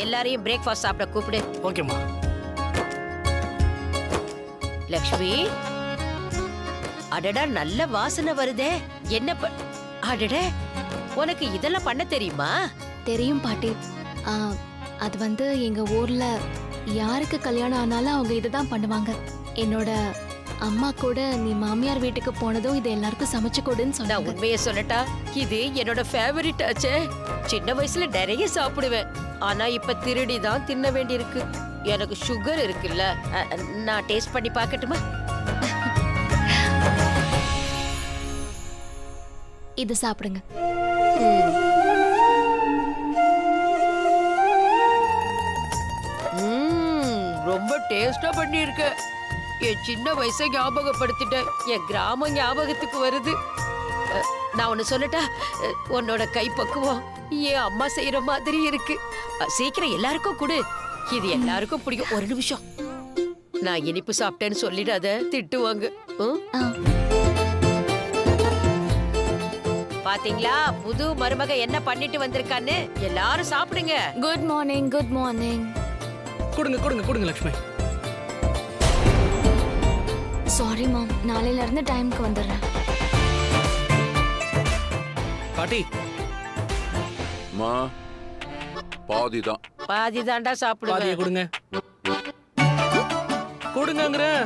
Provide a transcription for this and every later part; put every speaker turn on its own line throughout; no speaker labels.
எல்லாரையும் பிரேக்ஃபாஸ்ட் சாப்பிட கூப்பிடு.
ஓகேம்மா.
லக்ஷ்மி, அடடா நல்ல வாசனை வருதே. என்ன அடட, உனக்கு இதெல்லாம் பண்ண தெரியுமா?
தெரியும் பாட்டி. அது எங்க ஊர்ல யாருக்கு கல்யாணம் ஆனாலும் அவங்க இதுதான் பண்ணுவாங்க. என்னோட அம்மா கூட நீ மாமியார் வீட்டுக்கு போனதும் இது எல்லாருக்கும் சமைச்சு கொடுன்னு
நான்
சொன்னாங்க.
உண்மையை சொல்லட்டா, இது என்னோட ஃபேவரிட் ஆச்சே. சின்ன வயசுல நிறைய சாப்பிடுவேன். ஆனா இப்ப திருடி தான் தின்ன வேண்டியிருக்கு. எனக்கு சுகர் இருக்குல்ல. நான் டேஸ்ட் பண்ணி பார்க்கட்டுமா?
இது சாப்பிடுங்க.
ரொம்ப டேஸ்டா பண்ணிருக்க. என் சின்ன வயசை ஞாபகப்படுத்திட்டேன். என் கிராமம் ஞாபகத்துக்கு வருது. நான் ஒன்னு சொல்லட்டா, உன்னோட கைப்பக்குவம் என் அம்மா செய்யற மாதிரி இருக்கு. சீக்கிரம் எல்லாருக்கும் கொடு. இது எல்லாருக்கும் பிடிக்கும். ஒரு நிமிஷம், நான் இனிப்பு சாப்பிட்டேன்னு சொல்லிடாத, திட்டுவாங்க. பாத்தீங்களா புது மருமக என்ன பண்ணிட்டு வந்திருக்கான்னு? எல்லாரும் சாப்பிடுங்க.
Good morning. Good morning.
கொடுங்க கொடுங்க கொடுங்க லக்ஷ்மி.
சாரி மாம், நாளையில இருந்து டைம்க்கு வந்துடுறேன்.
பாட்டி.
மா பாதிதான்.
பாதிதாண்டா
பாதியை
சாப்பிடுவேன்.
கொடுங்க. கொடுங்கங்கறேன்.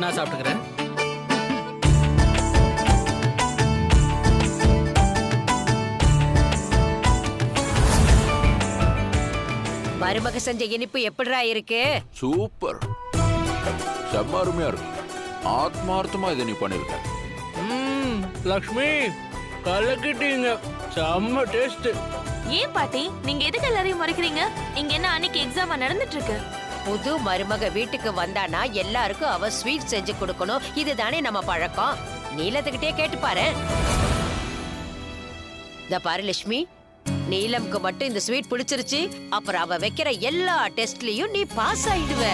நான் சாப்பிட்டுக்கிறேன்.
மருமக செஞ்ச இனிப்பு எப்படிடா இருக்கு?
சூப்பர், செம்ம அருமையா இருக்கு. ஆத்மார்த்தமா இதை நீ பண்ணிருக்க.
லக்ஷ்மி கலக்கிட்டீங்க. செம்ம டேஸ்ட்.
ஏன் பாட்டி, நீங்க எதுக்கு எல்லாரையும் மறைக்கிறீங்க? இங்க என்ன அன்னைக்கு எக்ஸாம் நடந்துட்டு இருக்கு?
புது மருமக வீட்டுக்கு வந்தானா எல்லாருக்கும் அவ ஸ்வீட் செஞ்சு கொடுக்கணும். இதுதானே நம்ம பழக்கம். நீலத்துக்கிட்டே கேட்டு பாரு. இந்த பாரு லட்சுமி, நீலம்க்கு மட்டும் இந்த ஸ்வீட் பிடிச்சிருச்சு, அப்புறம் அவ வைக்கிற எல்லா டெஸ்ட்லயும் நீ பாஸ் ஆயிடுவ.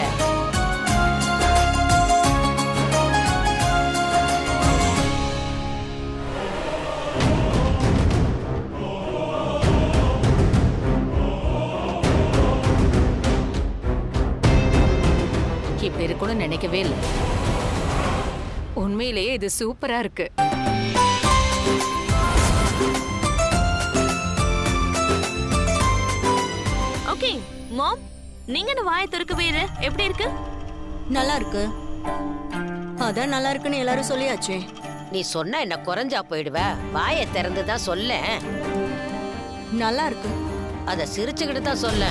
இப்படி இருக்கும்னு நினைக்கவே இல்லை. உண்மையிலேயே இது சூப்பரா இருக்கு.
ஓகே மாம், நீங்க என்ன வாயை திறக்கவே இல்லை? எப்படி இருக்கு?
நல்லா இருக்கு. அதான் நல்லா இருக்குன்னு எல்லாரும் சொல்லியாச்சே.
நீ சொன்னா என்ன குறைஞ்சா போயிடுவ? வாயை திறந்துதான் சொல்ல.
நல்லா இருக்கு.
அத சிரிச்சுக்கிட்டு தான் சொல்ல.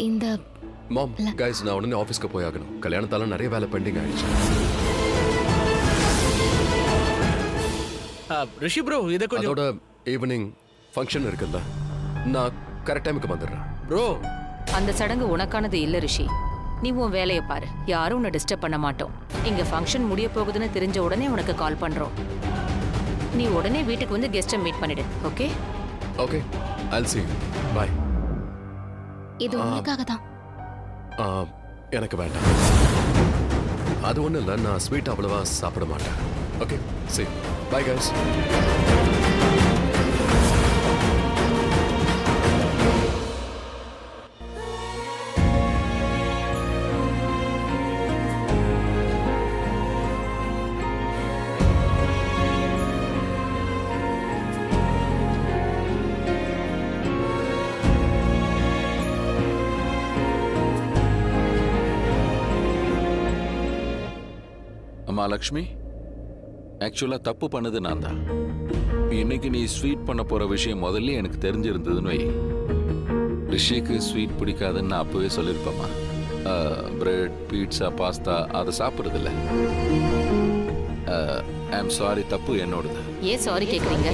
இந்த
மாம் கைஸ், நான் உடனே ஆஃபீஸ்க்கு போய் ஆகணும். கல்யாணத்தால நிறைய வேலை பெண்டிங் ஆயிடுச்சு.
ரிஷி ப்ரோ, இத கொஞ்சம்.
அதோட ஈவினிங் ஃபங்க்ஷன் இருக்குல்ல, நான் கரெக்ட் டைமுக்கு வந்துடுறேன்.
ப்ரோ,
அந்த சடங்கு உனக்கானது இல்ல ரிஷி. நீ உன் வேலையை பாரு. யாரும் உன்னை டிஸ்டர்ப் பண்ண மாட்டோம். இங்க ஃபங்க்ஷன் முடிய போகுதுன்னு தெரிஞ்ச உடனே உனக்கு கால் பண்றோம். நீ உடனே வீட்டுக்கு வந்து கெஸ்ட்டை மீட் பண்ணிடு. Okay
okay, I'll see you. Bye.
இது உங்களுக்காக தான்.
எனக்கு வேண்டாம். அது ஒன்றும் இல்லை, நான் ஸ்வீட் அவ்வளவா சாப்பிட மாட்டேன். Okay, see you. Bye guys.
அம்மா லக்ஷ்மி, ஆக்சுவலா தப்பு பண்ணது நான் தான். இன்னைக்கு நீ ஸ்வீட் பண்ண போற விஷயம் முதல்ல எனக்கு தெரிஞ்சிருந்ததுன்னு வை, ரிஷிக்கு ஸ்வீட் பிடிக்காதுன்னு நான் அப்பவே சொல்லியிருப்பேம்மா. பிரெட், பீட்சா, பாஸ்தா அதை சாப்பிட்றதில்ல. ஐ அம் சாரி, தப்பு என்னோடது.
ஏன் சாரி கேக்குறீங்க?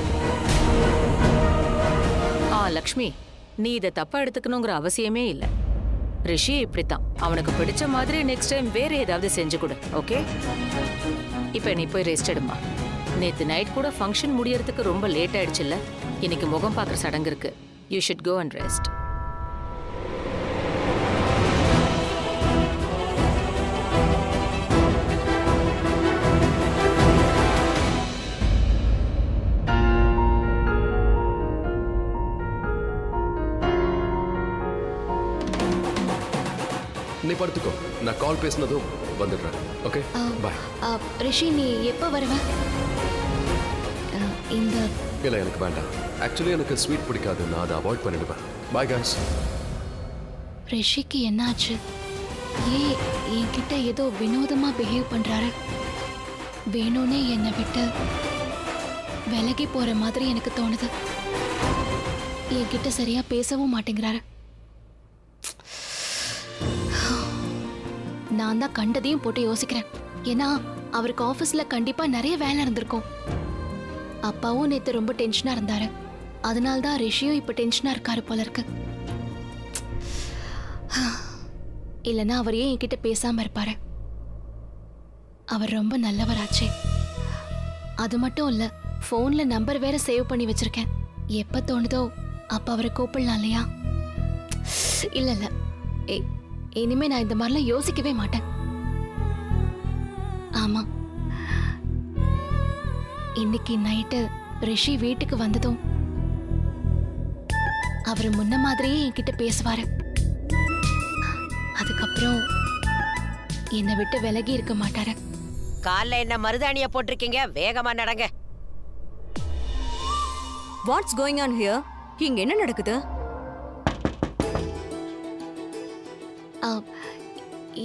லக்ஷ்மி, நீ இதை தப்பா எடுத்துக்கணுங்கிற அவசியமே இல்ல. ரிஷி இப்படித்தான். அவனுக்கு பிடிச்ச மாதிரி நெக்ஸ்ட் டைம் வேற ஏதாவது செஞ்சு கொடு, ஓகே? இப்ப நீ போய் ரெஸ்ட் எடுமா. நேத்து நைட் கூட ஃபங்க்ஷன் முடியறதுக்கு ரொம்ப லேட் ஆயிடுச்சுல்ல. இன்னைக்கு முகம் பார்க்குற சடங்கு இருக்கு. You should go and rest.
நீ படுத்துக்கோ, நான் கால் பேசினதும் வந்துடுறேன். ஓகே, பாய்.
ரிஷி, நீ எப்போ வருவ? இந்த
இல்லை, எனக்கு வேண்டாம். ஆக்சுவலி எனக்கு ஸ்வீட் பிடிக்காது, நான் அதை அவாய்ட் பண்ணிடுவேன். Bye guys.
ரிஷிக்கு என்னாச்சு? ஏன் என்கிட்ட ஏதோ வினோதமா பிஹேவ் பண்றாரு? வேணும்னே என்னை விட்டு விலகி போற மாதிரி எனக்கு தோணுது. என்கிட்ட சரியா பேசவும் மாட்டேங்கிறாரு. நான் தான் கண்டதையும் போட்டு யோசிக்கிறேன். ஏன்னா அவருக்கு ஆபீஸ்ல கண்டிப்பா நிறைய வேலை இருந்திருக்கும். அப்பாவும் நேத்து ரொம்ப டென்ஷனா இருந்தாரு. அதனால்தான் ரிஷியும் இப்ப டென்ஷனா இருக்காரு போல இருக்கு. இல்லைன்னா அவர் ஏன் என்கிட்ட பேசாம இருப்பாரு? அவர் ரொம்ப நல்லவராச்சே. அது மட்டும் இல்ல, போன்ல நம்பர் வேற சேவ் பண்ணி வச்சிருக்கேன். எப்ப தோணுதோ அப்ப அவரை கூப்பிடலாம் இல்லையா? இல்ல இல்ல, இனிமே நான் இந்த மாதிரிலாம் யோசிக்கவே மாட்டேன். ஆமா, இன்னைக்கு நைட்டு ரிஷி வீட்டுக்கு வந்ததும் அவர் முன்ன மாதிரியே என்கிட்ட பேசுவாரு. அதுக்கப்புறம் என்னை விட்டு விலகி இருக்க மாட்டாரு.
கால்ல என்ன மருதாணிய போட்டிருக்கீங்க? வேகமா நடங்க.
What's going on here? இங்க என்ன நடக்குது?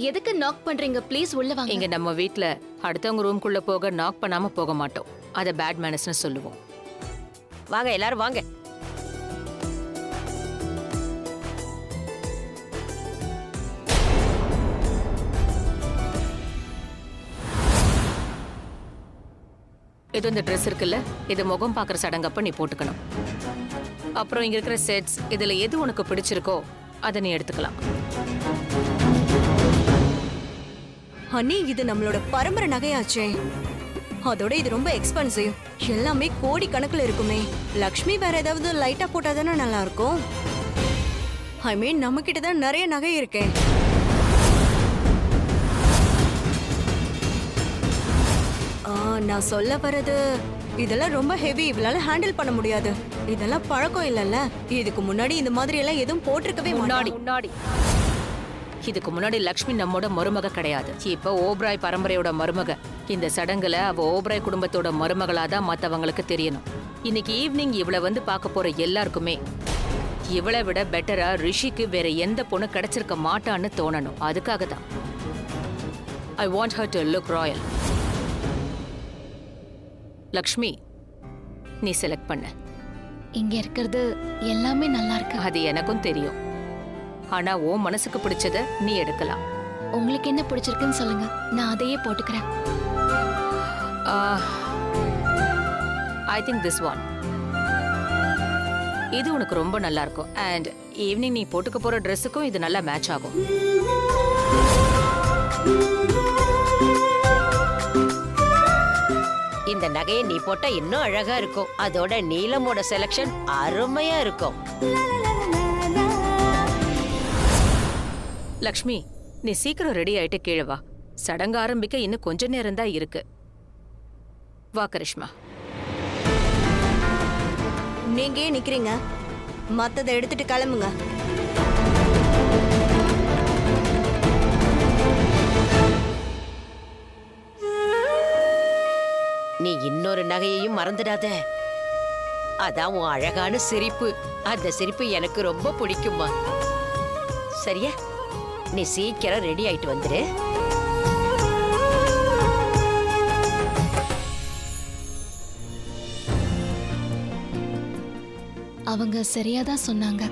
எதுக்கு நாக் பண்றீங்க? ப்ளீஸ் உள்ள வாங்க.
இங்க நம்ம வீட்ல அடுத்தவங்க ரூம்குள்ள போக நாக் பண்ணாம போக மாட்டோம். அத பேட் மேனர்ஸ்னு சொல்லுவோம்.
வாங்க, எல்லாரும் வாங்க.
இது இந்த ட்ரெஸ் இருக்குல்ல, இது முகம் பார்க்குற சடங்கப்ப நீ போட்டுக்கணும். அப்புறம் இங்க இருக்கிற செட்ஸ், இதுல எது உனக்கு பிடிச்சிருக்கோ அதை நீ எடுத்துக்கலாம்.
ஹனி, இது நம்மளோட பரம்பரை நகையாச்சே. அதோட இது ரொம்ப எக்ஸ்பென்சிவ். எல்லாமே கோடி கணக்குல இருக்குமே. லக்ஷ்மி வேற ஏதாவது லைட்டா போட்டாதானே நல்லா இருக்கும். ஐ மீன், நம்ம கிட்ட தான் நிறைய நகை இருக்கே. நான் சொல்ல வர்றது, இதெல்லாம் ரொம்ப ஹெவி. இவளால ஹேண்டில் பண்ண முடியாது. இதெல்லாம் பழக்கம் இல்லைல்ல. இதுக்கு முன்னாடி இந்த மாதிரி எல்லாம் எதுவும் போட்டிருக்கவே
முன்னாடி இதுக்கு முன்னாடி லக்ஷ்மி நம்மோட மருமக கிடையாது. இப்ப ஓப்ராய் பரம்பரையோட மருமக. இந்த சடங்குல அவ ஓப்ராய் குடும்பத்தோட மருமகளா தான் மத்தவங்களுக்கு தெரியணும். இன்னைக்கு ஈவினிங் இவளை வந்து பார்க்க போற எல்லாருக்குமே இவளை விட பெட்டரா ரிஷிக்கு வேற எந்த பொண்ணு கிடைச்சிருக்க மாட்டான்னு தோணணும். அதுக்காக தான் I want her to look Royal. Lakshmi, நீ செலக்ட் பண்ண.
இங்க இருக்கிறது எல்லாமே நல்லா இருக்கு.
அது எனக்கும் தெரியும். ஆனா உன் மனசுக்கு பிடிச்சத நீ எடுக்கலாம்.
உங்களுக்கு என்ன பிடிச்சிருக்குன்னு சொல்லுங்க, நான் அதையே போட்டுக்கிறேன்.
I think this one. இது உனக்கு ரொம்ப நல்லா இருக்கும். அண்ட் ஈவினிங் நீ போட்டுக்க போற ட்ரெஸ்ஸுக்கும் இது நல்லா மேட்ச் ஆகும்.
இந்த நகையை நீ போட்டா இன்னும் அழகா இருக்கும். அதோட நீலமோட செலக்ஷன் அருமையா இருக்கும்.
லக்ஷ்மி, நீ சீக்கிரம் ரெடி ஆயிட்டு கீழே வா. சடங்கு ஆரம்பிக்க இன்னும் கொஞ்ச நேரம் தான் இருக்கு. வா கரிஷ்மா.
நீங்க ஏன் நிக்கிறீங்க? மத்ததை எடுத்துட்டு கிளம்புங்க.
நீ இன்னொரு நகையையும் மறந்துடாத. அதான் உன் அழகான சிரிப்பு. அந்த சிரிப்பு எனக்கு ரொம்ப பிடிக்குமா. சரியா? நீ சீக்கிரம் ரெடி ஆயிட்டு வந்துரு.
அவங்க சரியாதான் சொன்னாங்க.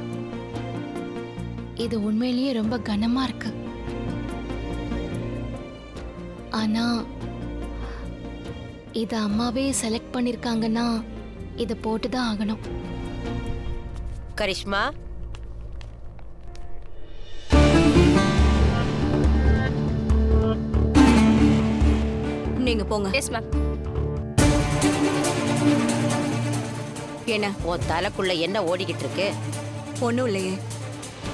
இது உண்மையிலேயே ரொம்ப கனமா இருக்கு. ஆனா இத அம்மாவே செலக்ட் பண்ணிருக்காங்கன்னா இத போட்டுதான் ஆகணும்.
கரிஷ்மா,
நீங்க போங்க.
Yes ma'am.
என்ன?
உன் தலைக்குள்ள என்ன ஓடிக்கிட்டு இருக்கு?
ஒண்ணும் இல்லையே.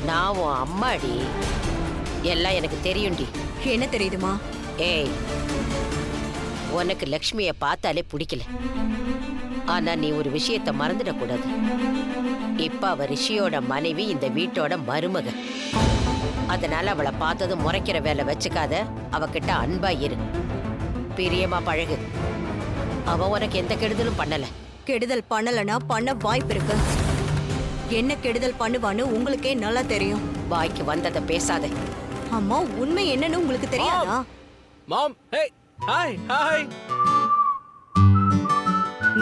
நான் உன் அம்மாடி, எல்லாம் எனக்கு தெரியும்டி.
என்ன தெரியுதுமா?
ஏய், உனக்கு லக்ஷ்மிய பார்த்தாலே பிடிக்கல. ஆனா நீ ஒரு விஷயத்த மறந்துடக்கூடாது. இப்ப அவ ரிஷியோட மனைவி, இந்த வீட்டோட மருமக. அதனால அவளை பார்த்தது முறைக்கிற வேலை வச்சுக்காத. அவகிட்ட அன்பா இரு, பிரியமா பழகு. அவ உனக்கு எந்த கெடுதலும் பண்ணல.
கெடுதல் பண்ணலனா பண்ண வாய்ப்பு இருக்கு. என்ன கெடுதல் பண்ணுவான்னு உங்களுக்கே நல்லா தெரியும்.
வாய்க்கு வந்ததை பேசாத.
அம்மா, உண்மை என்னன்னு உங்களுக்கு தெரியாதா?
மாம், ஹே, ஹாய் ஹாய்.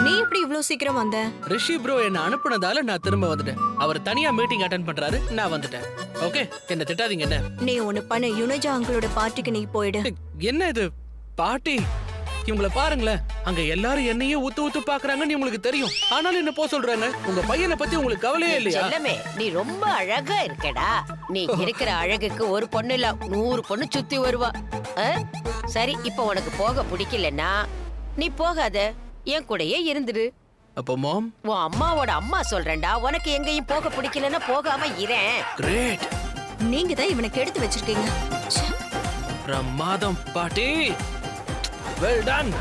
நீ எப்படி இவ்ளோ சீக்கிரம் வந்த?
ரிஷி ப்ரோ என்ன அனுப்புனதால நான் திரும்ப வந்துட்டேன். அவர் தனியா மீட்டிங் அட்டென்ட் பண்றாரு, நான் வந்துட்டேன். ஓகே, என்ன திட்டாதீங்க. என்ன
நீ ஒண்ணு பண்ண, யுனஜா அங்கிளோட பார்ட்டிக்கு நீ போயிடு.
என்ன இது பாட்டி? இவங்கள பாருங்களேன், அங்க எல்லாரும் என்னையே ஊத்து ஊத்து பாக்குறாங்கன்னு உங்களுக்கு தெரியும். ஆனாலும் என்ன போக சொல்றாங்க? உங்க பையனை பத்தி உங்களுக்கு கவலையே இல்லையா?
செல்லமே, நீ ரொம்ப அழகா இருக்கடா. நீ இருக்கிற அழகுக்கு ஒரு பொண்ணு இல்ல 100 பொண்ணு சுத்தி வருவா. சரி, இப்ப உனக்கு போக பிடிக்கலன்னா நீ போகாத, என் கூடயே இருந்துடு.
அப்போ மாம்,
உன் அம்மாவோட அம்மா சொல்றேன்டா, உனக்கு எங்கேயும் போக பிடிக்கலன்னா போகாம இரேன்.
கிரேட்.
நீங்க தான் இவனை கெடுத்து வச்சிருக்கீங்க.
பிரமாதம் பாட்டி, வெல் டன்.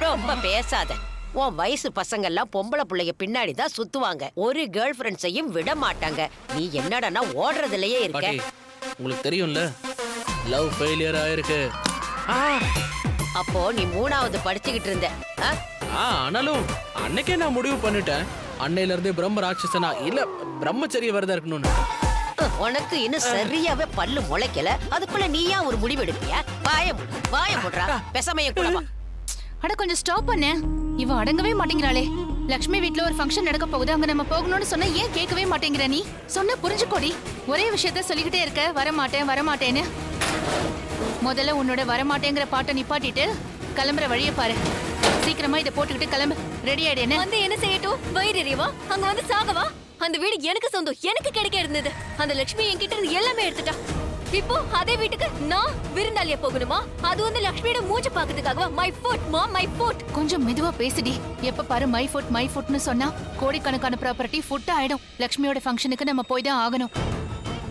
ரொம்ப பேசாத. உன் வயசு பசங்க எல்லாம் பொம்பளை பிள்ளைங்க பின்னாடி தான் சுத்துவாங்க. ஒரு கேர்ள் ஃப்ரெண்ட்ஸையும் விட மாட்டாங்க. நீ என்னடனா ஓடுறதுலயே இருக்க.
பாட்டி, உங்களுக்கு தெரியும்ல, லவ் ஃபெயிலியர் ஆயிருக்கு.
அப்போ நீ 3வது படிச்சுக்கிட்டு இருந்த.
ஆனாலும் அன்னைக்கே நான் முடிவு பண்ணிட்டேன், அன்னையில இருந்தே பிரம்ம ராட்சசனா இல்ல பிரம்மச்சரிய வரதா இருக்கணும்னு.
உனக்கு இன்னும் சரியாவே பல்லு முளைக்கல, அதுக்குள்ள நீயா ஒரு முடிவு எடுப்பியா? வாய முட்றா, பெசமைய கூட வா.
அட கொஞ்சம் ஸ்டாப் பண்ணு. இவ அடங்கவே மாட்டேங்கிறாளே. லக்ஷ்மி வீட்ல ஒரு ஃபங்க்ஷன் நடக்க போகுது, அங்க நம்ம போகணும்னு சொன்னா ஏன் கேட்கவே மாட்டேங்கிற நீ? சொன்னா புரிஞ்சுக்கோடி. ஒரே விஷயத்த சொல்லிக்கிட்டே இருக்க, வரமாட்டேன்னு. முதல்ல உன்னோட வரமாட்டேங்கிற பாட்டை நிப்பாட்டிட்டு கிளம்புற வழியை பாரு. சீக்கிரமா இதை போட்டுக்கிட்டு கிளம்பு. ரெடி ஆயிடு. என்ன
வந்து என்ன செய்யட்டும்? வயிறறியவா? அங்க வந்து சாகவா? அந்த வீடு எனக்கு சொந்தம், எனக்கு கிடைக்க இருந்தது. அந்த லட்சுமி என்கிட்ட இருந்து எல்லாமே எடுத்துட்டா. இப்போ அதே வீட்டுக்கு நான் விருந்தாளியா போகணுமா? அது வந்து லட்சுமியோட மூஞ்ச பாக்கிறதுக்காகவா? மை ஃபுட் மா, மை ஃபுட்.
கொஞ்சம் மெதுவா பேசுடி. எப்ப பாரு மை ஃபுட்னு சொன்னா கோடிக்கணக்கான ப்ராப்பர்ட்டி ஃபுட் ஆயிடும். லட்சுமியோட ஃபங்க்ஷனுக்கு நம்ம போய் தான் ஆகணும்.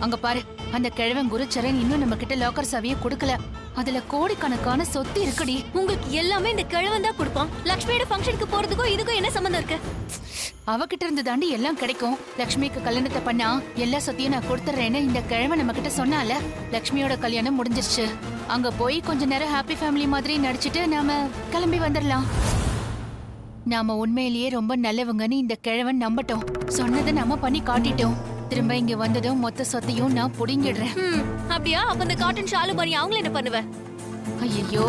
அங்க பாரு, அந்த கிழவன் குருச்சரன் இன்னும் நம்ம கிட்ட லாக்கர் சாவியை கொடுக்கல. அதுல கோடிக்கணக்கான சொத்து இருக்குடி.
உங்களுக்கு எல்லாமே இந்த கிழவன் தான் கொடுப்பான். லட்சுமியோட ஃபங்க்ஷனுக்கு போறதுக்கும் இதுக்கும் என்ன சம்பந்தம் இருக்கு?
அவகிட்ட இருந்து தாண்டி எல்லாம் கிடைக்கும். லட்சுமிக்கு கல்யாணத்தை பண்ணா எல்லா சொத்தையும் நான் கொடுத்துறேன்னு இந்த கிழவன் நம்ம கிட்ட சொன்னால. லட்சுமியோட கல்யாணம் முடிஞ்சிருச்சு. அங்க போய் கொஞ்ச நேரம் ஹாப்பி ஃபேமிலி மாதிரி நடிச்சிட்டு நாம கிளம்பி வந்துடலாம். நாம உண்மையிலேயே ரொம்ப நல்லவங்கன்னு இந்த கிழவன் நம்பட்டோம். சொன்னதை நம்ம பண்ணி காட்டிட்டோம். திரும்ப இங்க வந்ததும் மொத்த சொத்தையும் நான் புடிங்கிடுறேன்.
அப்படியா? அப்ப இந்த காட்டன் ஷாலு பாரி அவங்கள என்ன பண்ணுவ?
ஐயோ,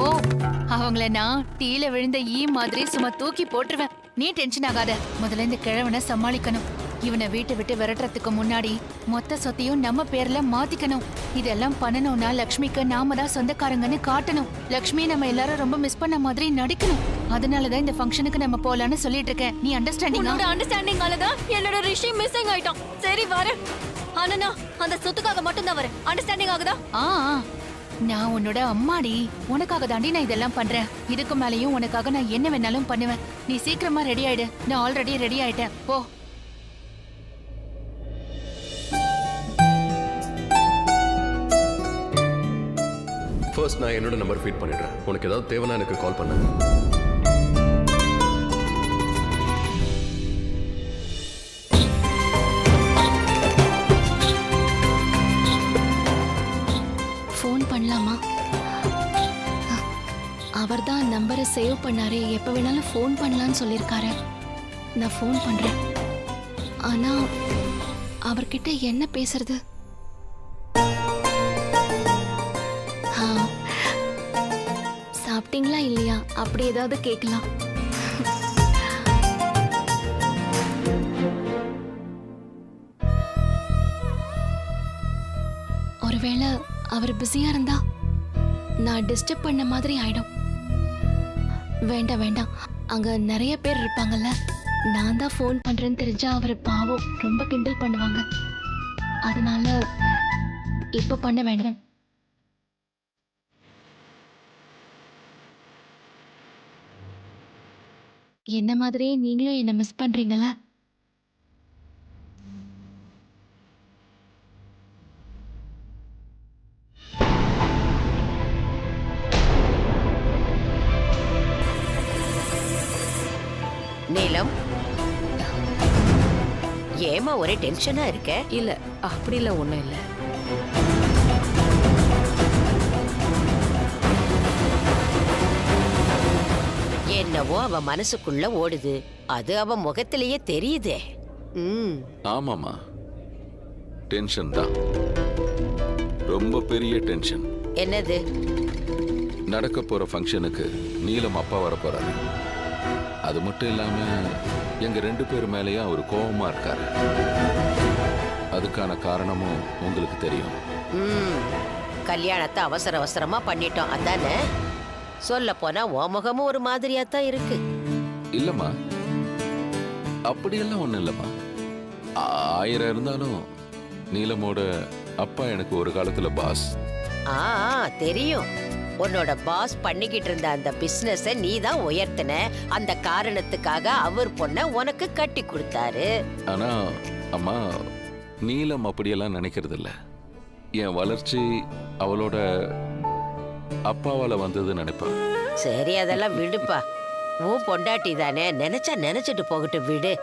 அவங்கள நான் டீல விழுந்த ஈ மாதிரி சும்மா தூக்கி போட்டுருவேன். நீ டென்ஷன் ஆகாத. முதல்ல இந்த கிழவனை சமாளிக்கணும். இவனை வீட்டை விட்டு விரட்டுறதுக்கு முன்னாடி மொத்த சொத்தையும் நம்ம பேர்ல மாத்திக்கணும். இதெல்லாம் பண்ணணும்னா லக்ஷ்மிக்கு நாம தான் சொந்தக்காரங்கன்னு காட்டணும். லக்ஷ்மி நம்ம எல்லாரும் ரொம்ப மிஸ் பண்ண மாதிரி நடிக்கணும். அதனாலதான் இந்த ஃபங்க்ஷனுக்கு நம்ம போலான்னு சொல்லிட்டு இருக்கேன். நீ
உன்னோட அண்டர்ஸ்டாண்டிங்காலதான் என்னோட ரிஷி மிஸ்ஸிங் ஆயிட்டான். சரி வரேன். ஆனா அந்த சொத்துக்காக மட்டும் தான் வரேன். அண்டர்ஸ்டாண்டிங் ஆகுதா?
நான் உன்னோட அம்மாடி. உனக்காக தாண்டி நான் இதெல்லாம் பண்றேன். இதுக்கு மேலயும் உனக்காக நான் என்ன வேணாலும் பண்ணுவேன். நீ சீக்கிரமா ரெடி ஆயிடு. நான் ஆல்ரெடி ரெடி ஆயிட்டேன். போ.
ஃபர்ஸ்ட் நான் என்னோட நம்பர் ஃபீட் பண்ணிடுறேன். உனக்கு ஏதாவது தேவைன்னா எனக்கு கால் பண்ணு.
ஃபோன் பண்ணலாமா? அவர் தான் நம்பரை சேவ் பண்ணாரே, எப்போ வேணாலும் ஃபோன் பண்ணலான்னு சொல்லியிருக்காரு. நான் ஃபோன் பண்றேன். ஆனா அவர்கிட்ட என்ன பேசுறது? சாப்பிட்டீங்களா இல்லையா அப்படி ஏதாவது கேட்கலாம். ஒருவேளை அவர் பிஸியா இருந்தா நான் டிஸ்டர்ப் பண்ண மாதிரி ஆயிடும். வேண்டாம் வேண்டாம், அங்க நிறைய பேர் இருப்பாங்கல்ல. நான் தான் ஃபோன் பண்றேன்னு தெரிஞ்சா அவர் பாவம் ரொம்ப கிண்டல் பண்ணுவாங்க. அதனால இப்ப பண்ண வேண்டாம். என்ன மாதிரியே நீங்களும் என்ன மிஸ் பண்றீங்களா?
நீலம், ஏமா ஒரே டென்ஷனா இருக்க?
இல்ல அப்படிலாம் ஒண்ணும் இல்ல.
என்னவோ அவ மனசுக்குள்ள ஓடுது, அது அவ முகத்திலேயே தெரியுதே.
ஆமாமா, டென்ஷன் தான், ரொம்ப பெரிய டென்ஷன்.
என்னது?
நடக்க போற ஃபங்க்ஷனுக்கு நீலம் அப்பா வர போறாரு. அது மட்டும் இல்லாம எங்க 2 பேர் மேலேயும் அவர் கோபமா இருக்காரு. அதுக்கான காரணமும் உங்களுக்கு தெரியும்.
கல்யாணத்தை அவசர அவசரமா பண்ணிட்டோம் அதானே? சொல்ல போனா உன் முகமும் ஒரு மாதிரியா தான் இருக்கு.
இல்லம்மா, அப்படியெல்லாம் ஒண்ணும் இல்லம்மா. 1000 இருந்தாலும் நீலமோட அப்பா எனக்கு ஒரு காலத்துல பாஸ்.
தெரியும். உன்னோட பாஸ் பண்ணிக்கிட்டு இருந்த அந்த பிசினஸ நீ தான் உயர்த்தின. அந்த காரணத்துக்காக அவர் பொண்ண உனக்கு கட்டி கொடுத்தாரு.
ஆனா அம்மா, நீலம் அப்படியெல்லாம் நினைக்கிறது இல்ல. என் வளர்ச்சி அவளோட அப்பாவால வந்தது நினைப்பா.
சரி, அதெல்லாம் விடுப்பா. உன் பொண்டாட்டி தானே, நினைச்சா நினைச்சிட்டு போகட்டும், விடு.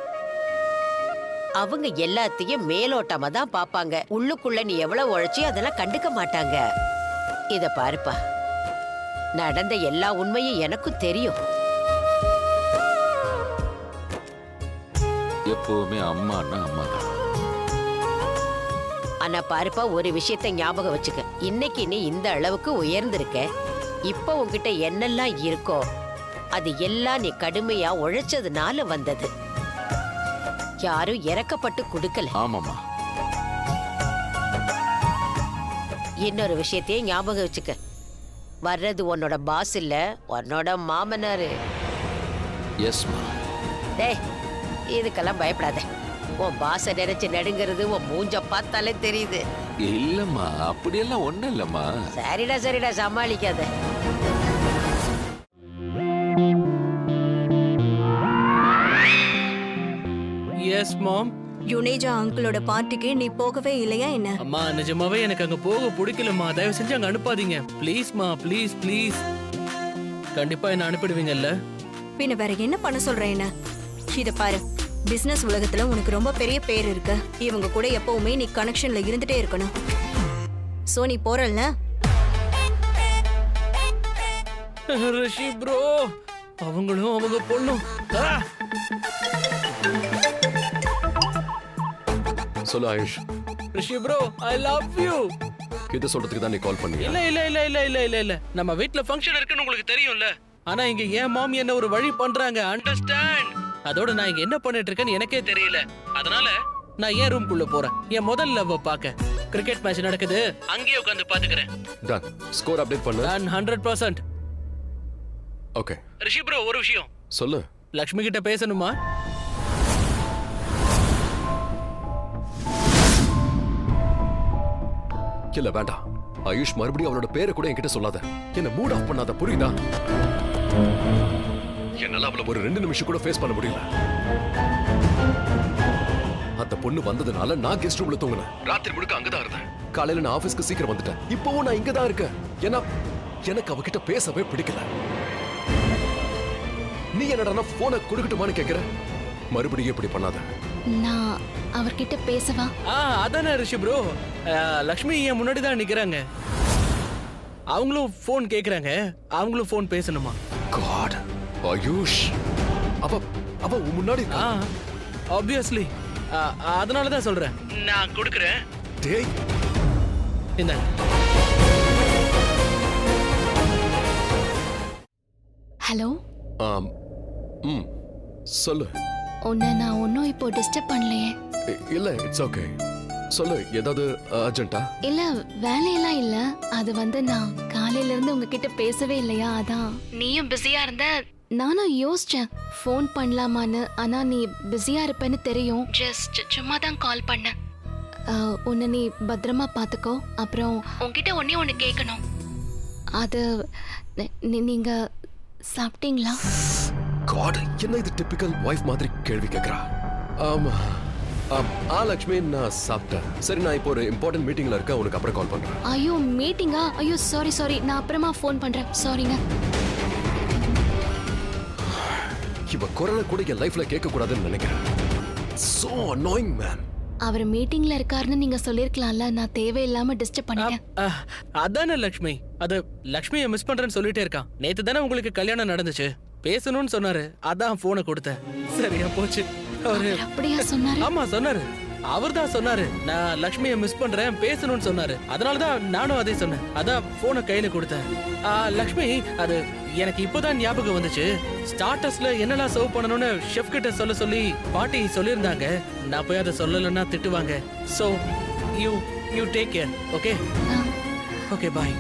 அவங்க எல்லாத்தையும் மேலோட்டமா தான் பாப்பாங்க. உள்ளுக்குள்ள நீ எவ்வளவு உழைச்சி அதெல்லாம் கண்டுக்க மாட்டாங்க. இத பாருப்பா, நடந்த எல்லா உண்மையும் எனக்கும் தெரியும்.
எப்பவுமே அம்மான்னா அம்மா தான்.
ஆனா பாருப்பா, ஒரு விஷயத்தை ஞாபகம் வச்சுக்க. இன்னைக்கு நீ இந்த அளவுக்கு உயர்ந்திருக்க. இப்ப உன்கிட்ட என்னெல்லாம் இருக்கோ அது எல்லாம் நீ கடுமையா உழைச்சதுனால வந்தது. யாரும் இறக்கப்பட்டு கொடுக்கல.
ஆமாமா.
இன்னொரு விஷயத்தையும் ஞாபகம் வச்சுக்க. வர்றது உன்னோட பாஸ் இல்ல, உன்னோட மாமனாரு.
எஸ்மா.
டேய், இதுக்கெல்லாம் பயப்படாத. உன் பாச நினைச்சு நடுங்கிறது உன் மூஞ்ச பார்த்தாலே தெரியுது.
இல்லம்மா, அப்படியெல்லாம் ஒண்ணும் இல்லம்மா.
சரிடா சரிடா, சமாளிக்காத.
எஸ் மாம்.
யுனேஜா அங்கிளோட பார்ட்டிக்கு நீ போகவே இல்லையா என்ன?
அம்மா, நிஜமாவே எனக்கு அங்க போக பிடிக்கலம்மா. தயவு செஞ்சு அங்க அனுப்பாதீங்க ப்ளீஸ்மா, ப்ளீஸ் ப்ளீஸ். கண்டிப்பா என்ன அனுப்பிடுவீங்கல்ல?
பின்ன வேற என்ன பண்ண சொல்ற என்ன? இத பாரு, பிசினஸ் உலகத்துல உனக்கு ரொம்ப பெரிய பேர் இருக்கு. இவங்க கூட எப்பவுமே நீ கனெக்ஷன்ல இருந்துட்டே இருக்கணும். சோ நீ போறல்ல?
ரிஷி ப்ரோ, அவங்களும் அவங்க பொண்ணும்.
சொல்லு ஆயுஷ்.
ரிஷி ப்ரோ, ஐ லவ் யூ.
இது சொல்றதுக்கு தான் நீ கால் பண்ணீங்க?
இல்ல இல்ல இல்ல இல்ல இல்ல இல்ல இல்ல, நம்ம வீட்ல ஃபங்க்ஷன் இருக்குன்னு உங்களுக்கு தெரியும்ல. ஆனா இங்க என் மாமி என்ன ஒரு வழி பண்றாங்க, அண்டர்ஸ்டாண்ட்? அதோட நான் இங்க என்ன பண்ணிட்டு இருக்கேன்னு எனக்கே தெரியல. அதனால நான் என் ரூம்குள்ள போறேன். என் முதல் லவ் பாக்க. கிரிக்கெட் மேட்ச் நடக்குது, அங்கேயே உட்கார்ந்து பாத்துக்கிறேன்.
டன். ஸ்கோர் அப்டேட் பண்ணு.
நான் 100%.
ஓகே.
ரிஷி ப்ரோ, ஒரு விஷயம்
சொல்லு.
லக்ஷ்மி கிட்ட பேசணுமா?
இல்ல வேண்டாம். ஆயுஷ், மறுபடியும் அவளோட பேரை கூட என்கிட்ட சொல்லாத. என்ன மூட் ஆஃப் பண்ணாத, புரியுதா? என்னால அவளை ஒரு 2 நிமிஷம் கூட ஃபேஸ் பண்ண முடியல. அந்த பொண்ணு வந்ததுனால நான் கெஸ்ட் ரூம்ல தூங்கினேன். ராத்திரி முழுக்க அங்கதான் இருந்தேன். காலையில நான் ஆபீஸ்க்கு சீக்கிரம் வந்துட்டேன். இப்பவும் நான் இங்க தான் இருக்கேன். ஏன்னா எனக்கு அவகிட்ட பேசவே பிடிக்கல. நீ என்னடா போனை கொடுக்கட்டுமான்னு கேக்குற? மறுபடியும் இப்படி பண்ணாத.
நான் அவர்கிட்ட பேசவா?
அதானே ரிஷி ப்ரோ, லக்ஷ்மி என் முன்னாடி தான் நிக்கிறாங்க. அவங்களும் போன் கேக்குறாங்க. அவங்களும் போன் பேசணுமா?
God, ஆயுஷ், அவ முன்னாடி.
ஆப்வியஸ்லி, அதனால தான் சொல்றேன். நான் கொடுக்கிறேன்.
டேய்,
இந்த
ஹலோ.
சொல்லு.
உன்னை நான் ஒன்னும் இப்போ டிஸ்டர்ப் பண்ணலையே?
இல்ல, இட்ஸ் ஓகே. சொல்லு, ஏதாவது அர்ஜென்ட்டா?
இல்ல, வேலையெல்லாம் இல்ல. அது வந்து நான் காலையில இருந்து உங்ககிட்ட பேசவே இல்லையா, அதான். நீயும் பிஸியா இருந்த, நானும் யோசிச்சேன் ஃபோன் பண்ணலாமான்னு, ஆனா நீ பிஸியா இருப்பேன்னு தெரியும். ஜஸ்ட் சும்மா தான் கால் பண்ணேன். உன்னை நீ பத்திரமா பார்த்துக்கோ. அப்புறம் உன்கிட்ட ஒன்று கேட்கணும். அது நீங்க சாப்பிட்டீங்களா?
காட், என்ன இது டிபிக்கல் வைஃப் மாதிரி கேள்வி கேட்கறா. ஆமா லக்ஷ்மி, நான் சாப்பிட்டேன். சரி, நான் இப்போ ஒரு இம்பார்ட்டன்ட் மீட்டிங்ல இருக்கேன், உனக்கு அப்புறம் கால் பண்றேன்.
ஐயோ மீட்டிங்கா? ஐயோ சாரி, நான் அப்புறமா ஃபோன் பண்றேன். சாரிங்க.
இவ குரலை கூட என் லைஃப்ல கேட்க கூடாதுன்னு நினைக்கிறேன். So annoying man.
அவர் மீட்டிங்ல இருக்காருன்னு நீங்க சொல்லிருக்கலாம்ல. நான் தேவையில்லாம டிஸ்டர்ப் பண்ணிட்டேன்.
அதானே லக்ஷ்மி, அது லக்ஷ்மியை மிஸ் பண்றேன்னு சொல்லிட்டே இருக்கான். நேத்து தானே உங்களுக்கு கல்யாணம் நடந்துச்சு, பேசணும்னு சொன்னாரு, அதான் போனை கொடுத்தேன். சரியா போச்சு. அவரு
அப்படியா சொன்னாரு?
ஆமா சொன்னாரு, அவர்தான் சொன்னாரு. நான் லக்ஷ்மியை மிஸ் பண்றேன், பேசணும்னு சொன்னாரு. அதனாலதான் நானும் அதே சொன்னேன், அதான் போனை கையில கொடுத்தேன். லக்ஷ்மி, அது எனக்கு இப்போதான் ஞாபகம் வந்துச்சு. ஸ்டார்டர்ஸ்ல என்னெல்லாம் சர்வ் பண்ணணும்னு ஷெஃப் கிட்ட சொல்ல சொல்லி பாட்டி சொல்லியிருந்தாங்க. நான் போய் அதை சொல்லலைன்னா திட்டுவாங்க. So you take care, okay? Okay, bye.